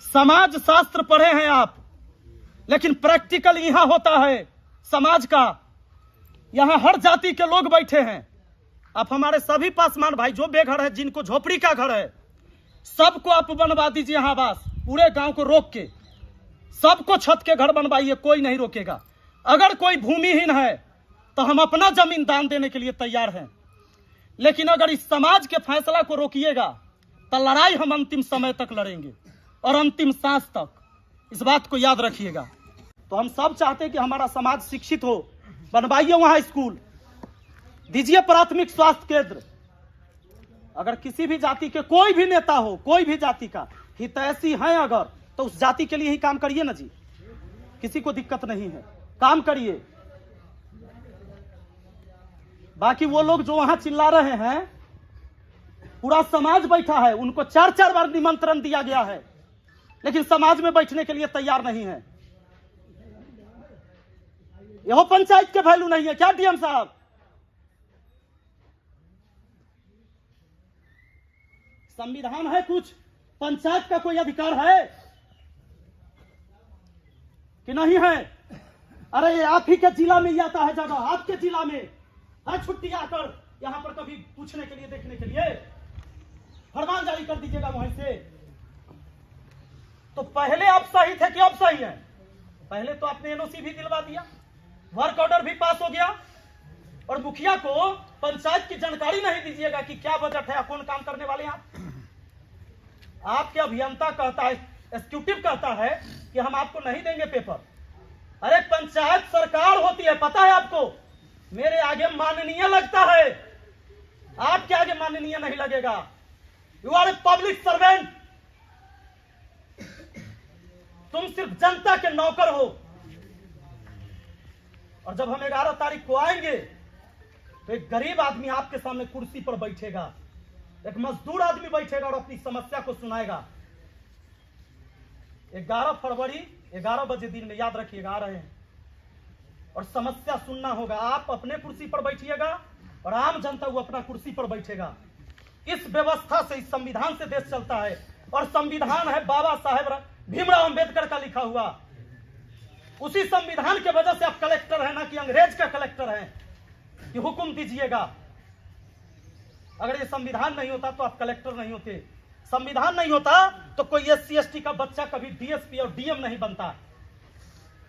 समाज शास्त्र पढ़े हैं आप, लेकिन प्रैक्टिकल यहां होता है समाज का। यहां हर जाति के लोग बैठे हैं। आप हमारे सभी पासवान भाई जो बेघर है, जिनको झोपड़ी का घर है, सबको आप बनवा दीजिए यहाँ आवास। पूरे गांव को रोक के सबको छत के घर बनवाइए, कोई नहीं रोकेगा। अगर कोई भूमिहीन है तो हम अपना जमीन दान देने के लिए तैयार हैं, लेकिन अगर इस समाज के फैसला को रोकिएगा तो लड़ाई हम अंतिम समय तक लड़ेंगे और अंतिम सांस तक। इस बात को याद रखिएगा। तो हम सब चाहते हैं कि हमारा समाज शिक्षित हो। बनवाइए वहां स्कूल, दीजिए प्राथमिक स्वास्थ्य केंद्र। अगर किसी भी जाति के कोई भी नेता हो, कोई भी जाति का हितैषी है अगर, तो उस जाति के लिए ही काम करिए ना जी। किसी को दिक्कत नहीं है, काम करिए। बाकी वो लोग जो वहां चिल्ला रहे हैं, पूरा समाज बैठा है, उनको 4-4 बार निमंत्रण दिया गया है, लेकिन समाज में बैठने के लिए तैयार नहीं है। यह पंचायत के वैल्यू नहीं है क्या डीएम साहब? संविधान है कुछ, पंचायत का कोई अधिकार है कि नहीं है? अरे आप ही के जिला में ही आता है जगह, आपके जिला में हर छुट्टी आकर यहां पर कभी पूछने के लिए, देखने के लिए फरमान जारी कर दीजिएगा वहीं से। तो पहले आप सही थे कि अब सही है? पहले तो आपने एनओसी भी दिलवा दिया, वर्क ऑर्डर भी पास हो गया, और मुखिया को पंचायत की जानकारी नहीं दीजिएगा कि क्या बजट है, कौन काम करने वाले हैं। आपके अभियंता कहता है, एग्जीक्यूटिव कहता है कि हम आपको नहीं देंगे पेपर। अरे पंचायत सरकार होती है, पता है आपको? मेरे आगे माननीय लगता है, आपके आगे माननीय नहीं लगेगा। You are a public servant. तुम सिर्फ जनता के नौकर हो। और जब हम 11 तारीख को आएंगे तो एक गरीब आदमी आपके सामने कुर्सी पर बैठेगा, एक मजदूर आदमी बैठेगा और अपनी समस्या को सुनाएगा। 11 फरवरी 11 बजे दिन में, याद रखिएगा, आ रहे हैं और समस्या सुनना होगा। आप अपने कुर्सी पर बैठिएगा और आम जनता वो अपना कुर्सी पर बैठेगा। इस व्यवस्था से, इस संविधान से देश चलता है, और संविधान है बाबा साहेब भीमराव अंबेडकर का लिखा हुआ। उसी संविधान के वजह से आप कलेक्टर हैं, ना कि अंग्रेज का कलेक्टर हैं कि हुक्म दीजिएगा। अगर ये संविधान नहीं होता तो आप कलेक्टर नहीं होते। संविधान नहीं होता तो कोई SC ST का बच्चा कभी DSP और DM नहीं बनता।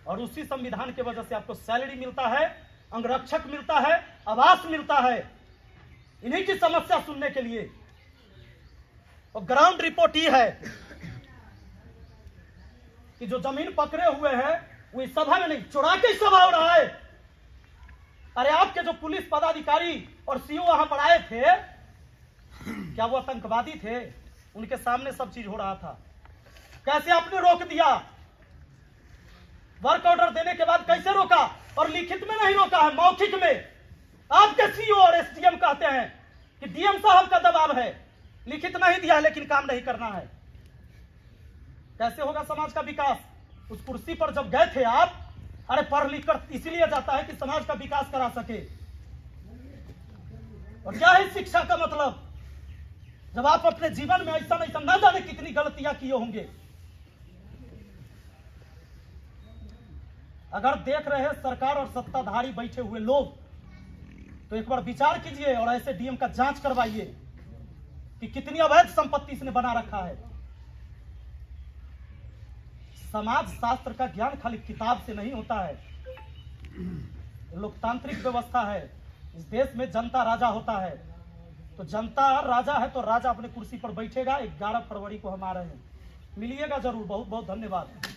और उसी संविधान के वजह से आपको सैलरी मिलता है, अंगरक्षक मिलता है, आवास मिलता है, इन्हीं की समस्या सुनने के लिए। और ग्राउंड रिपोर्ट ये है कि जो जमीन पकड़े हुए हैं वो इस सभा में नहीं, चुरा के सभा हो रहा है। अरे आपके जो पुलिस पदाधिकारी और CO वहां पर आए थे, क्या वो आतंकवादी थे? उनके सामने सब चीज हो रहा था। कैसे आपने रोक दिया? वर्क ऑर्डर देने के बाद कैसे रोका? और लिखित में नहीं रोका है, मौखिक में। आपके CO और SDM कहते हैं कि DM साहब का दबाव है, लिखित नहीं दिया है लेकिन काम नहीं करना है। कैसे होगा समाज का विकास? उस कुर्सी पर जब गए थे आप, अरे पढ़ लिख कर इसीलिए जाता है कि समाज का विकास करा सके। और क्या है शिक्षा का मतलब? जब आप अपने जीवन में ऐसा नहीं, ना जाने कितनी गलतियां किए होंगे। अगर देख रहे हैं सरकार और सत्ताधारी बैठे हुए लोग, तो एक बार विचार कीजिए और ऐसे DM का जांच करवाइए कि कितनी अवैध संपत्ति इसने बना रखा है। समाज शास्त्र का ज्ञान खाली किताब से नहीं होता है। लोकतांत्रिक व्यवस्था है, इस देश में जनता राजा होता है। तो जनता राजा है तो राजा अपने कुर्सी पर बैठेगा। 11 फरवरी को हम आ रहे हैं, मिलिएगा जरूर। बहुत बहुत धन्यवाद।